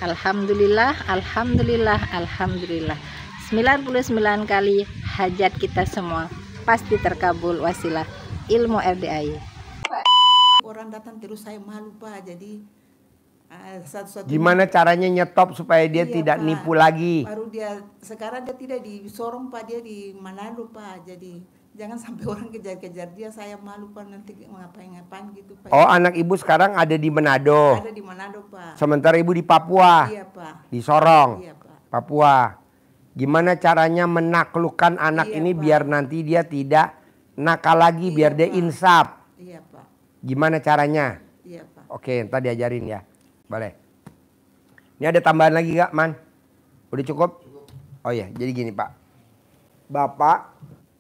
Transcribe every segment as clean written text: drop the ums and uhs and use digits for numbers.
Alhamdulillah, alhamdulillah, alhamdulillah. 99 kali hajat kita semua pasti terkabul wasilah ilmu RDAY. Orang datang terus saya malu Pak, jadi satu-satu. Gimana caranya nyetop supaya dia Iya, tidak Pak. nipu lagi? Baru dia sekarang dia tidak di Sorong Pak, dia di Manado Pak. Jadi jangan sampai orang kejar-kejar dia, saya malu Pak nanti ngapain gitu Pak. Oh, anak ibu sekarang ada di Manado. Ada di Manado Pak. Sementara ibu di Papua. Iya Pak. Di Sorong. Iya Pak. Papua. Gimana caranya menaklukkan anak Iya, ini Pak. biar nanti dia tidak nakal lagi, Iya, biar dia Pak. insaf. Iya Pak. Gimana caranya? Iya Pak. Oke, ntar diajarin ya. Boleh. Ini ada tambahan lagi gak, Man? Udah cukup? Oh ya, jadi gini Pak. Bapak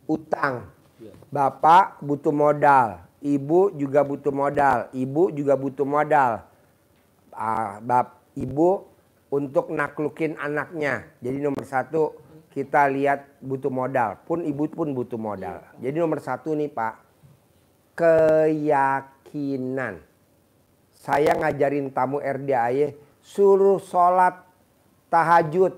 utang. Bapak butuh modal. Ibu juga butuh modal. Ibu juga butuh modal. Ibu untuk naklukin anaknya. Jadi nomor satu kita lihat butuh modal. Pun ibu pun butuh modal. Jadi nomor satu nih Pak. Keyakinan. Saya ngajarin tamu RDAY suruh sholat tahajud.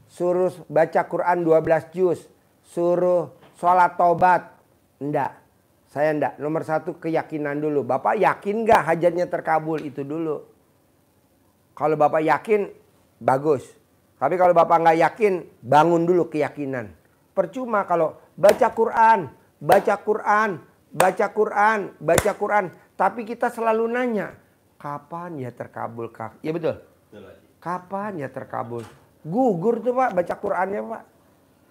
Suruh baca Quran 12 juz. Suruh sholat tobat. Enggak. Saya enggak. Nomor satu keyakinan dulu. Bapak yakin gak hajatnya terkabul? Itu dulu. Kalau Bapak yakin, bagus. Tapi kalau Bapak nggak yakin, bangun dulu keyakinan. Percuma kalau baca Quran, baca Quran, baca Quran, baca Quran. Tapi kita selalu nanya, kapan ya terkabul? Ya betul? Kapan ya terkabul? Gugur tuh Pak baca Qurannya Pak.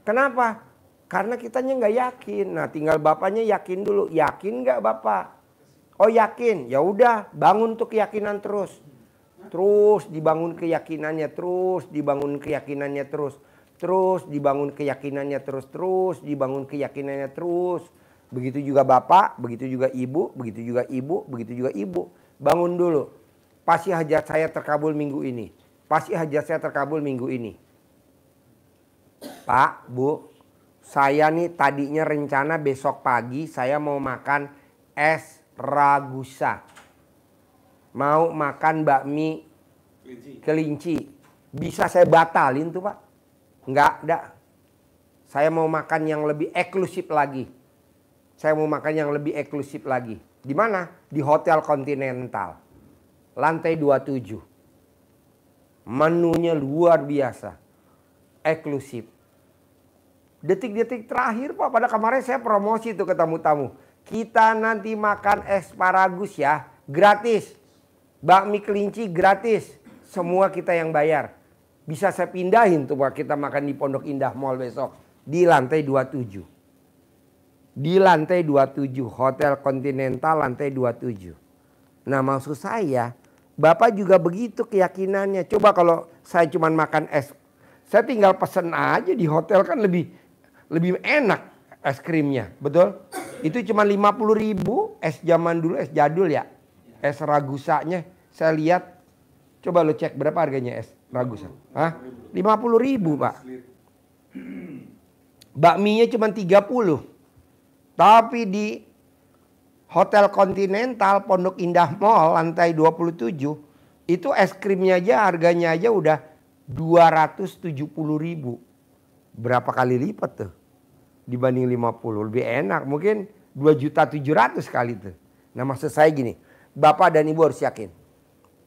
Kenapa? Karena kitanya nggak yakin. Nah tinggal Bapaknya yakin dulu. Yakin nggak Bapak? Oh yakin. Ya udah bangun tuh keyakinan terus. Terus dibangun keyakinannya, terus dibangun keyakinannya terus. Terus dibangun keyakinannya terus. Terus dibangun keyakinannya terus. Begitu juga Bapak, begitu juga Ibu, begitu juga Ibu, begitu juga Ibu. Bangun dulu. Pasti hajat saya terkabul minggu ini. Pasti hajat saya terkabul minggu ini. Pak, Bu, saya nih tadinya rencana besok pagi saya mau makan es ragusa. Mau makan bakmi kelinci. Bisa saya batalin tuh Pak? Enggak, enggak. Saya mau makan yang lebih eksklusif lagi. Saya mau makan yang lebih eksklusif lagi. Di mana? Di Hotel Continental. Lantai 27. Menunya luar biasa. Eksklusif. Detik-detik terakhir Pak. Pada kemarin saya promosi tuh ke tamu-tamu. Kita nanti makan asparagus ya. Gratis. Bakmi kelinci gratis. Semua kita yang bayar. Bisa saya pindahin tuh Pak. Kita makan di Pondok Indah Mall besok. Di lantai 27. Di lantai 27. Hotel Continental lantai 27. Nah maksud saya. Bapak juga begitu keyakinannya. Coba kalau saya cuma makan es. Saya tinggal pesen aja di hotel kan lebih enak es krimnya. Betul? Itu cuma 50.000 es zaman dulu, es jadul ya. Es ragusanya saya lihat. Coba lo cek berapa harganya es ragusa. Hah? 50.000 Pak. Bakminya cuma 30. Tapi di Hotel Continental Pondok Indah Mall lantai 27. Itu es krimnya aja harganya aja udah 270.000. Berapa kali lipat tuh? Dibanding 50. Lebih enak. Mungkin 2.700.000 kali tuh. Nah maksud saya gini. Bapak dan Ibu harus yakin.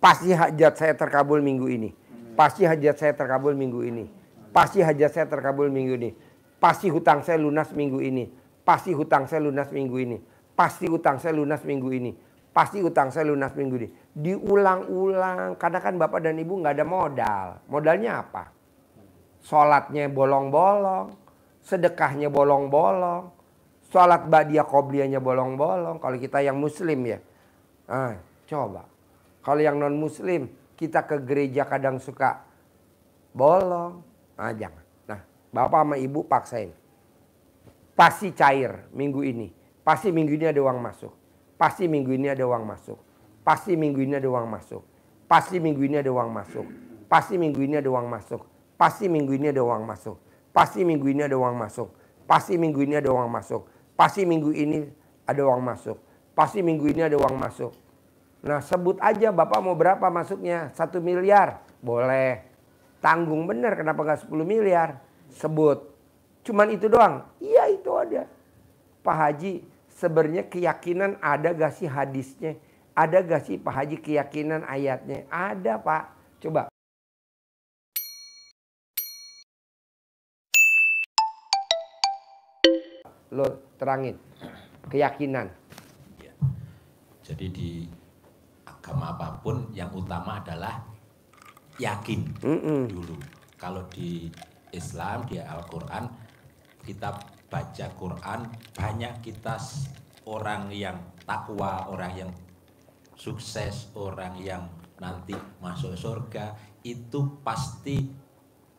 Pasti hajat saya terkabul minggu ini. Pasti hajat saya terkabul minggu ini. Pasti hajat saya terkabul minggu ini. Pasti hutang saya lunas minggu ini. Pasti hutang saya lunas minggu ini. Pasti hutang saya lunas minggu ini. Pasti hutang saya lunas minggu ini. Diulang-ulang. Karena kan Bapak dan Ibu nggak ada modal. Modalnya apa? Sholatnya bolong-bolong. Sedekahnya bolong-bolong. Sholat ba'diyah qobliyahnya bolong-bolong. Kalau kita yang muslim ya. Coba. Kalau yang non muslim. Kita ke gereja kadang suka bolong. Jangan. Nah Bapak sama Ibu paksain. Pasti cair minggu ini. Pasti minggu ini ada uang masuk. Pasti minggu ini ada uang masuk. Pasti minggu ini ada uang masuk. Pasti minggu ini ada uang masuk. Pasti minggu ini ada uang masuk. Pasti minggu ini ada uang masuk. Pasti minggu ini ada uang masuk. Pasti minggu ini ada uang masuk. Pasti minggu ini ada uang masuk. Pasti minggu ini ada uang masuk. Nah sebut aja Bapak mau berapa masuknya. 1 miliar. Boleh. Tanggung bener, kenapa nggak 10 miliar? Sebut. Cuman itu doang? Iya itu ada. Pak Haji, sebenarnya keyakinan ada gak sih hadisnya? Ada gak sih Pak Haji keyakinan ayatnya? Ada Pak. Coba. Lo terangin. Keyakinan. Ya. Jadi di agama apapun yang utama adalah yakin dulu. Kalau di Islam, di Al-Quran, kita baca Quran, banyak kita orang yang takwa, orang yang sukses, orang yang nanti masuk surga, itu pasti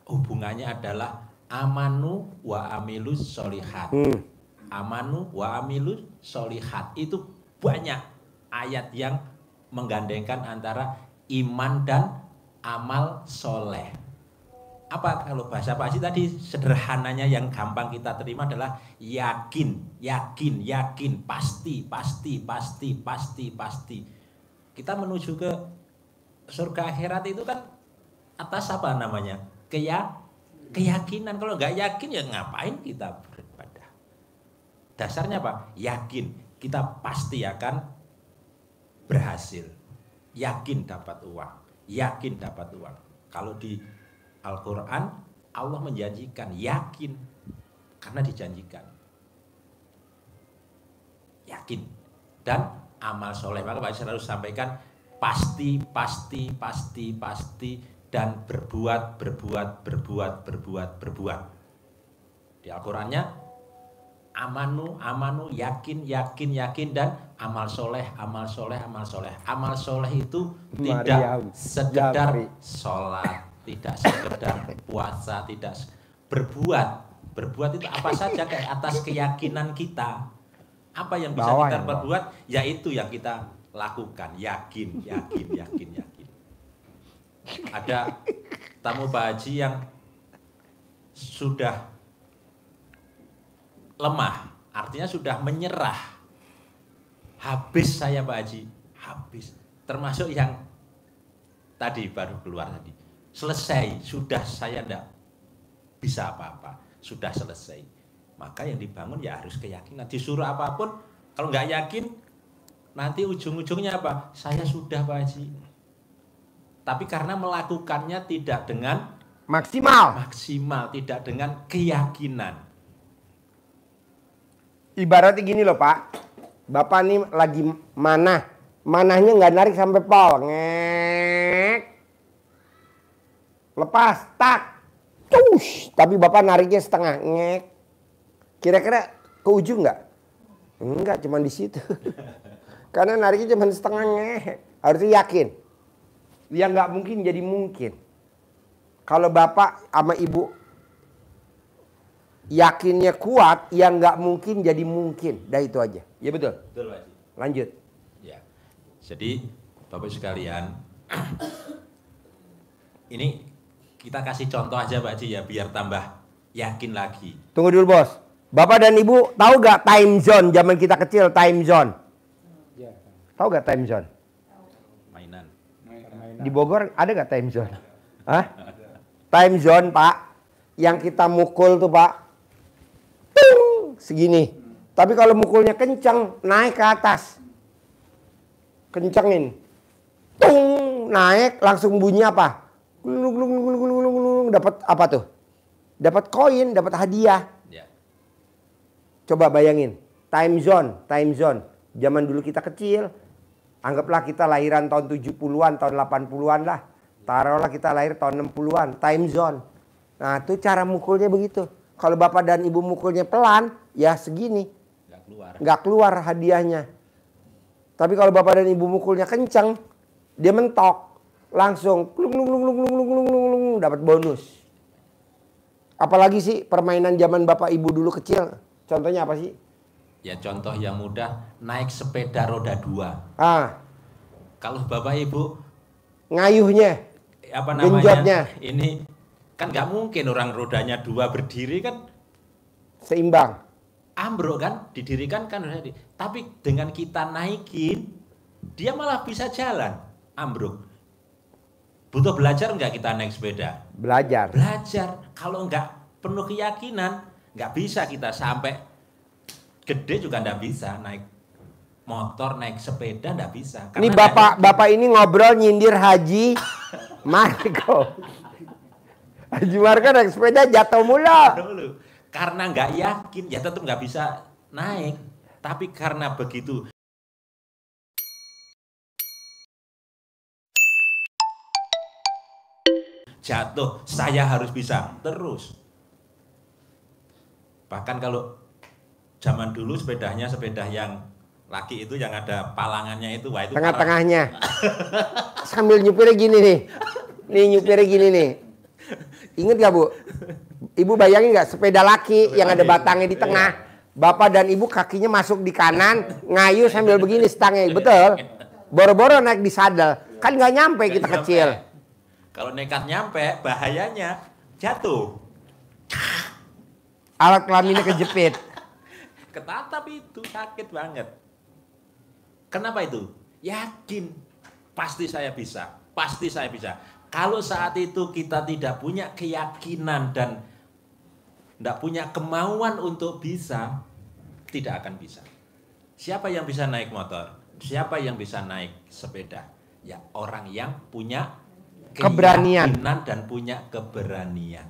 hubungannya adalah amanu wa amilus solihat. Amanu wa amilus solihat. Itu banyak ayat yang menggandengkan antara iman dan amal soleh. Apa kalau bahasa Pak Haji tadi sederhananya yang gampang kita terima adalah yakin, yakin, yakin, pasti, pasti, pasti, pasti, pasti. Kita menuju ke surga akhirat itu kan atas apa namanya? Keyakinan. Kalau nggak yakin ya ngapain kita beribadah? Dasarnya apa? Yakin. Kita pasti akan berhasil. Yakin dapat uang. Yakin dapat uang. Kalau di Al-Quran, Allah menjanjikan, yakin, karena dijanjikan. Yakin. Dan amal soleh, maka Pak selalu sampaikan, pasti, pasti, pasti, pasti, dan berbuat. Di Al-Qurannya, amanu, yakin, dan amal soleh. Amal soleh itu tidak sekedar sholat, tidak sekedar puasa, tidak berbuat itu apa saja kayak atas keyakinan kita. Apa yang bisa kita perbuat, yaitu yang kita lakukan. Yakin. Ada tamu Pak Haji yang sudah lemah, artinya sudah menyerah. Habis saya Pak Haji, habis. Termasuk yang tadi baru keluar tadi. Selesai, sudah saya tidak bisa apa-apa, sudah selesai. Maka yang dibangun ya harus keyakinan. Disuruh apapun, kalau nggak yakin, nanti ujung-ujungnya apa? Saya sudah Pak Haji. Tapi karena melakukannya tidak dengan maksimal, tidak dengan keyakinan. Ibaratnya gini loh Pak, Bapak nih lagi manahnya nggak narik sampai pol, ngek. Lepas, tak, tush, tapi Bapak nariknya setengah, ngek. Kira-kira ke ujung nggak? Enggak, cuma di situ. Karena nariknya cuma setengah, ngek. Harusnya yakin. Yang nggak mungkin jadi mungkin. Kalau Bapak sama Ibu yakinnya kuat, yang nggak mungkin jadi mungkin. Dah itu aja. Ya betul? Betul Pak Haji. Lanjut. Ya. Jadi Bapak sekalian, ini kita kasih contoh aja Pak Haji ya, biar tambah yakin lagi. Tunggu dulu bos. Bapak dan Ibu tahu gak time zone zaman kita kecil, time zone? Tahu gak time zone? Mainan. Di Bogor ada gak time zone? Hah? Time zone Pak, yang kita mukul tuh Pak, tung, segini. Tapi kalau mukulnya kencang, naik ke atas. Kencengin. Tung, naik, langsung bunyi apa? Dapat apa tuh? Dapat koin, dapat hadiah. Ya. Coba bayangin, time zone. Zaman dulu kita kecil, anggaplah kita lahiran tahun 70-an, tahun 80-an lah. Taruhlah kita lahir tahun 60-an, time zone. Nah, itu cara mukulnya begitu. Kalau Bapak dan Ibu mukulnya pelan, ya segini. Nggak keluar hadiahnya. Tapi kalau Bapak dan Ibu mukulnya kencang, dia mentok. Langsung dapat bonus. Apalagi sih permainan zaman Bapak Ibu dulu kecil? Contohnya apa sih? Ya contoh yang mudah, naik sepeda roda 2. Kalau Bapak Ibu ngayuhnya, apa namanya? genjotnya. Ini kan nggak mungkin orang rodanya 2 berdiri kan seimbang. Ambruk kan, didirikan kan. Tapi dengan kita naikin, dia malah bisa jalan. Ambruk. Butuh belajar nggak kita naik sepeda? Belajar. Belajar. Kalau nggak penuh keyakinan, nggak bisa kita sampai gede juga nggak bisa naik motor, naik sepeda nggak bisa. Ini Karena bapak ini ngobrol nyindir Haji Marco. Haji Marco naik sepeda jatuh mulu. dulu. Karena nggak yakin, ya tetap nggak bisa naik. Tapi karena begitu jatuh, saya harus bisa terus. Bahkan kalau zaman dulu sepedanya sepeda yang laki itu yang ada palangannya itu, wah itu Tengah-tengahnya. Sambil nyupirnya gini nih. Nih nyupirnya gini nih. Ingat gak Bu? Ibu bayangin gak sepeda laki yang ada batangnya di tengah. Bapak dan ibu kakinya masuk di kanan, ngayu sambil begini stangnya. Betul? Boro-boro naik di sadel. Kan gak nyampe kita kecil. Kalau nekat nyampe, bahayanya jatuh. Alat kelaminnya kejepit. Ketatap itu, sakit banget. Kenapa itu? Yakin. Pasti saya bisa. Pasti saya bisa. Kalau saat itu kita tidak punya keyakinan dan tidak punya kemauan untuk bisa, tidak akan bisa. Siapa yang bisa naik motor? Siapa yang bisa naik sepeda? Ya orang yang punya Keberanian. keyakinan dan punya keberanian.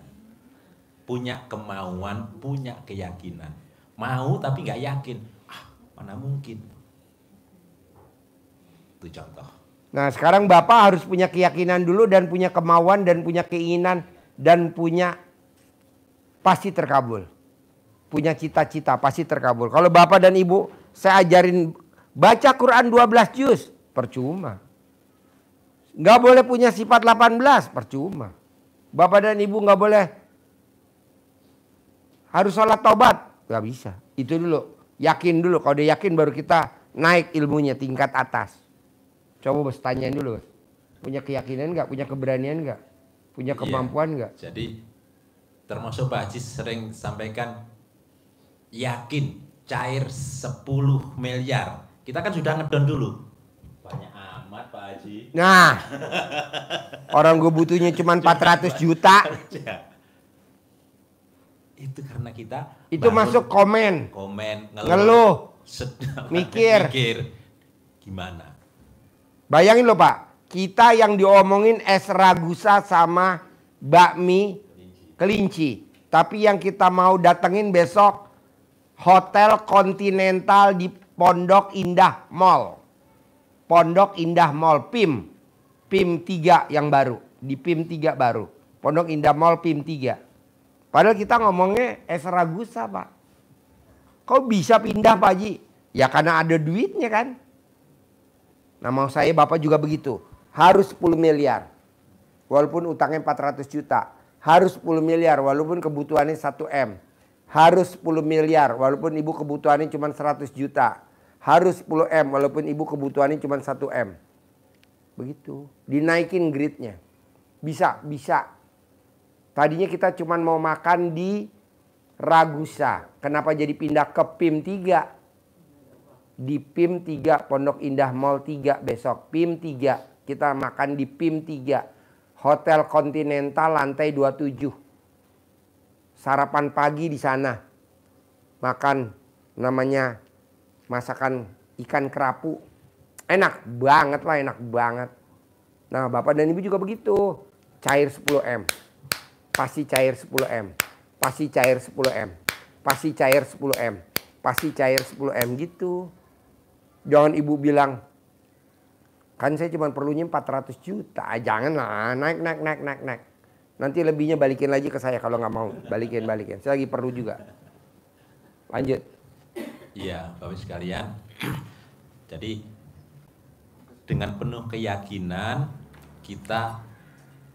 Punya kemauan, punya keyakinan. Mau tapi nggak yakin. Mana mungkin. Itu contoh. Nah sekarang Bapak harus punya keyakinan dulu dan punya kemauan dan punya keinginan dan punya pasti terkabul. Punya cita-cita pasti terkabul. Kalau Bapak dan Ibu saya ajarin baca Quran 12 juz, percuma. Nggak boleh punya sifat 18, percuma. Bapak dan Ibu nggak boleh harus sholat taubat, nggak bisa. Itu dulu, yakin dulu. Kalau udah yakin baru kita naik ilmunya tingkat atas. Coba bos tanyain dulu, bos. Punya keyakinan nggak? Punya keberanian nggak? Punya kemampuan nggak? Jadi termasuk Pak Haji sering sampaikan yakin cair 10 miliar. Kita kan sudah ngedon dulu. Banyak amat Pak Haji. Nah, orang gue butuhnya cuma 400 juta. Itu karena kita Itu masuk komen, ngeluh, mikir. Gimana? Bayangin loh Pak, kita yang diomongin es ragusa sama bakmi kelinci. Tapi yang kita mau datengin besok Hotel Continental di Pondok Indah Mall. Pondok Indah Mall PIM. PIM 3 yang baru. Di PIM 3 baru. Pondok Indah Mall PIM 3. Padahal kita ngomongnya es ragusa Pak. Kok bisa pindah Pak Haji? Ya karena ada duitnya kan. Nah mau saya Bapak juga begitu. Harus 10 miliar. Walaupun utangnya 400 juta. Harus 10 miliar walaupun kebutuhannya 1 M. Harus 10 miliar walaupun ibu kebutuhannya cuma 100 juta. Harus 10 M walaupun ibu kebutuhannya cuma 1 M. Begitu. Dinaikin gridnya. Bisa, bisa. Tadinya kita cuma mau makan di Ragusa. Kenapa jadi pindah ke PIM 3? Di PIM 3 Pondok Indah Mall 3 besok. PIM 3. Kita makan di PIM 3. Hotel Continental lantai 27. Sarapan pagi di sana. Makan namanya masakan ikan kerapu. Enak banget lah, enak banget. Nah Bapak dan Ibu juga begitu. Cair 10 M. Pasti cair 10 M. Pasti cair 10 M. Pasti cair 10 M. Pasti cair 10 M gitu. Jangan Ibu bilang, kan saya cuma perlunya 400 juta. Janganlah, naik. Nanti lebihnya balikin lagi ke saya kalau nggak mau. Balikin. Saya lagi perlu juga. Lanjut. Iya, Bapak sekalian. Jadi dengan penuh keyakinan kita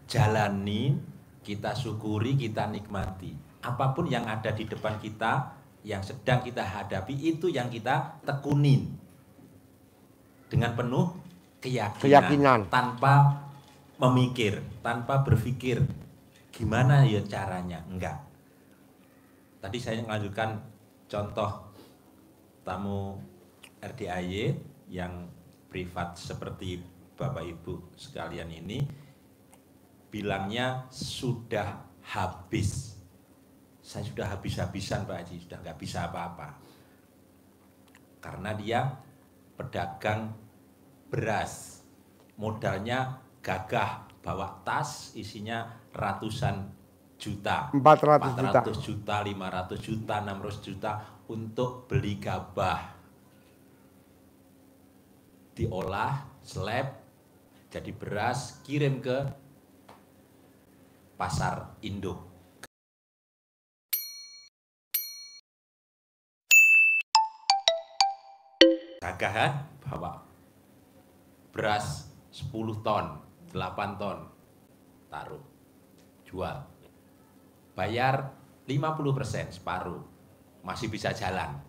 jalani, kita syukuri, kita nikmati. Apapun yang ada di depan kita, yang sedang kita hadapi, itu yang kita tekunin. Dengan penuh keyakinan. Tanpa memikir, tanpa berpikir gimana ya caranya. Enggak. Tadi saya melanjutkan contoh tamu RDAY yang privat seperti Bapak Ibu sekalian ini. bilangnya sudah habis. Saya sudah habis-habisan Pak Haji, sudah nggak bisa apa-apa. Karena dia pedagang beras, modalnya gagah, bawa tas isinya ratusan juta, 400 juta, 500 juta, 600 juta untuk beli gabah. Diolah, slab, jadi beras, kirim ke pasar induk. Gagahan bawa beras 10 ton, 8 ton, taruh, jual. Bayar 50%, separuh, masih bisa jalan.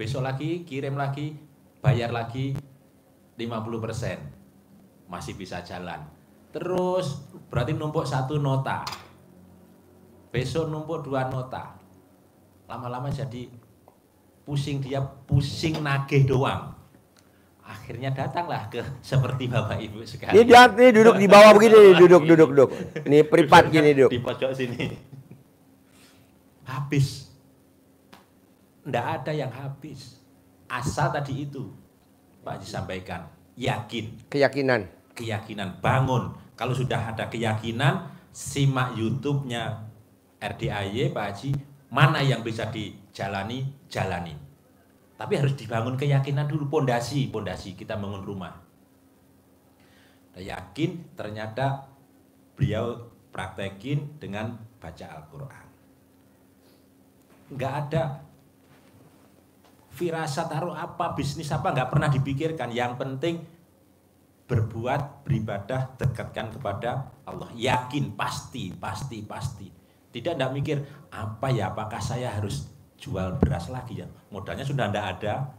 Besok lagi, kirim lagi, bayar lagi 50%, masih bisa jalan. Terus berarti numpuk 1 nota, besok numpuk 2 nota. Lama-lama jadi pusing, dia pusing nagih doang. Akhirnya datanglah ke seperti Bapak Ibu sekalian. Ini duduk di bawah begini, duduk. Ini privat gini duduk. Di pojok sini. Habis. Nggak ada yang habis. Asal tadi itu Pak Haji sampaikan, yakin. Keyakinan, bangun. Kalau sudah ada keyakinan, simak YouTube-nya RDAY Pak Haji, mana yang bisa dijalani, jalani. Tapi harus dibangun keyakinan dulu, pondasi kita bangun rumah. Yakin, ternyata beliau praktekin dengan baca Al-Quran. Nggak ada firasat taruh apa, bisnis apa, nggak pernah dipikirkan. Yang penting berbuat, beribadah, dekatkan kepada Allah. Yakin, pasti. Tidak mikir, apa ya, apakah saya harus jual beras lagi ya, modalnya sudah tidak ada.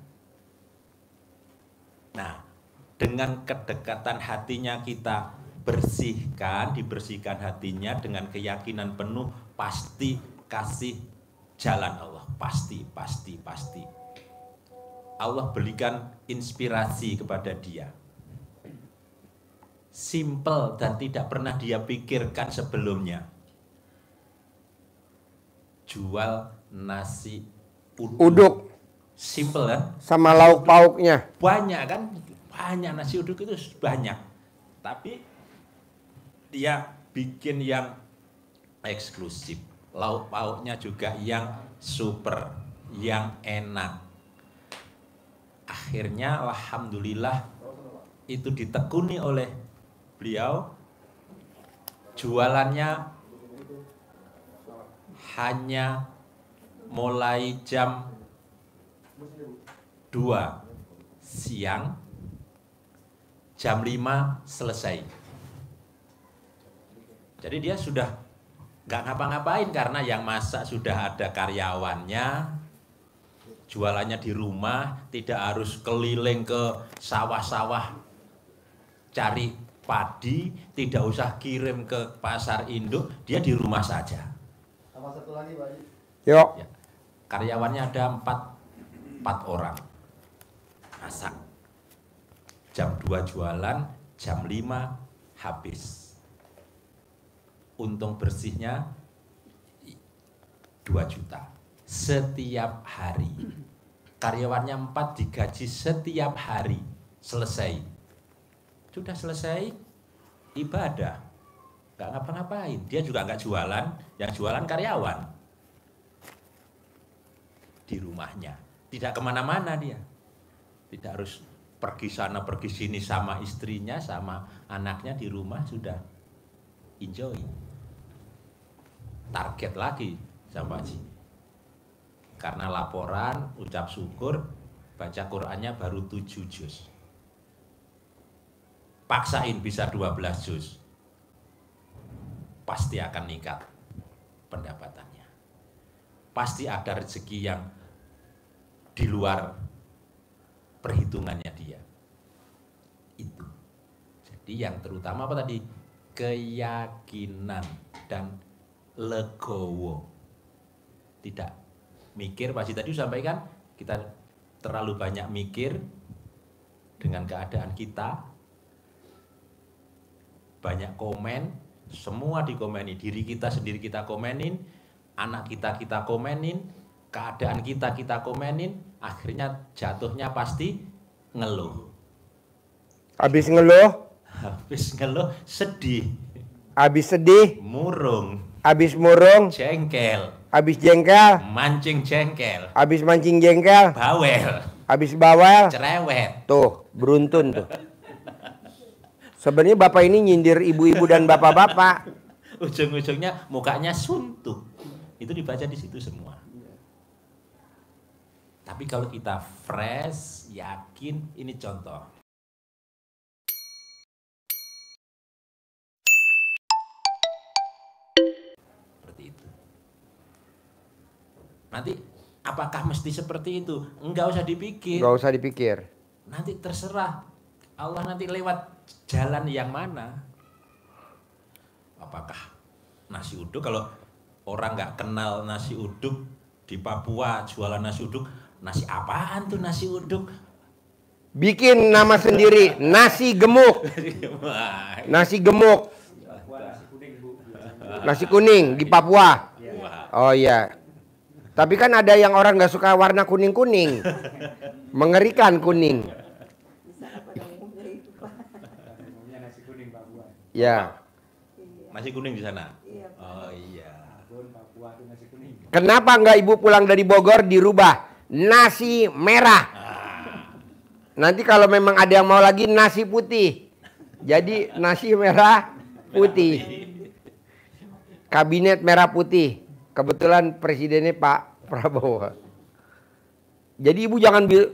Nah, dengan kedekatan hatinya kita dibersihkan hatinya dengan keyakinan penuh, pasti kasih jalan Allah, pasti. Allah berikan inspirasi kepada dia. Simple dan tidak pernah dia pikirkan sebelumnya. Jual nasi uduk. Simple kan? Sama lauk pauknya. Banyak kan? Banyak nasi uduk itu banyak. Tapi dia bikin yang eksklusif. Lauk pauknya juga yang super, yang enak. Akhirnya alhamdulillah itu ditekuni oleh beliau. Jualannya hanya mulai jam 2 siang, jam 5 selesai. Jadi dia sudah nggak ngapa-ngapain karena yang masak sudah ada karyawannya, jualannya di rumah, tidak harus keliling ke sawah-sawah cari padi, tidak usah kirim ke pasar induk, dia di rumah saja. Sama satu lagi Pak Haji. Yuk. Ya. Karyawannya ada 4 orang. Masak. Jam 2 jualan, jam 5 habis. Untung bersihnya 2 juta setiap hari. Karyawannya 4 digaji setiap hari. Selesai. Sudah selesai ibadah. Gak ngapa-ngapain. Dia juga gak jualan, yang jualan karyawan. Di rumahnya, tidak kemana-mana dia, tidak harus pergi sana pergi sini sama istrinya sama anaknya, di rumah sudah enjoy. Target lagi sama Haji, karena laporan ucap syukur, baca Qurannya baru 7 juz, paksain bisa 12 juz, pasti akan meningkat pendapatannya, pasti ada rezeki yang di luar perhitungannya dia. Itu. Jadi yang terutama apa tadi? Keyakinan dan legowo. Tidak mikir, pasti tadi sampaikan, kita terlalu banyak mikir dengan keadaan kita. banyak komen, semua dikomeni, diri kita sendiri kita komenin, anak kita komenin, keadaan kita komenin, akhirnya jatuhnya pasti ngeluh. Habis ngeluh, Habis ngeluh sedih, habis sedih, murung, habis murung, jengkel, habis jengkel, mancing jengkel, habis mancing jengkel, bawel, habis bawel. cerewet. Tuh, beruntun tuh. Sebenarnya bapak ini nyindir ibu-ibu dan bapak-bapak. Ujung-ujungnya mukanya suntuk. Itu dibaca di situ semua. Tapi kalau kita fresh, yakin, ini contoh. Seperti itu. Nanti apakah mesti seperti itu? Enggak usah dipikir. Gak usah dipikir. Nanti terserah. Allah nanti lewat jalan yang mana. Apakah nasi uduk, kalau orang nggak kenal nasi uduk di Papua jualan nasi uduk, nasi apaan tuh nasi uduk? Bikin nama sendiri, nasi gemuk. Nasi gemuk. Nasi kuning di Papua. Oh iya. Tapi kan ada yang orang nggak suka warna kuning-kuning. Mengerikan kuning. Ya. Nasi kuning di sana. Oh iya. Kenapa nggak ibu pulang dari Bogor dirubah nasi merah? Nanti kalau memang ada yang mau lagi nasi putih. Jadi nasi merah putih. Kabinet merah putih. Kebetulan presidennya Pak Prabowo. Jadi ibu jangan bilang,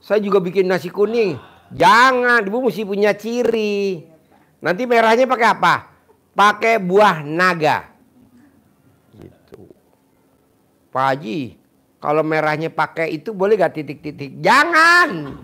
saya juga bikin nasi kuning. Jangan, ibu mesti punya ciri. Nanti merahnya pakai apa? Pakai buah naga. Gitu. Pak Haji, kalau merahnya pakai itu boleh gak titik-titik? Jangan.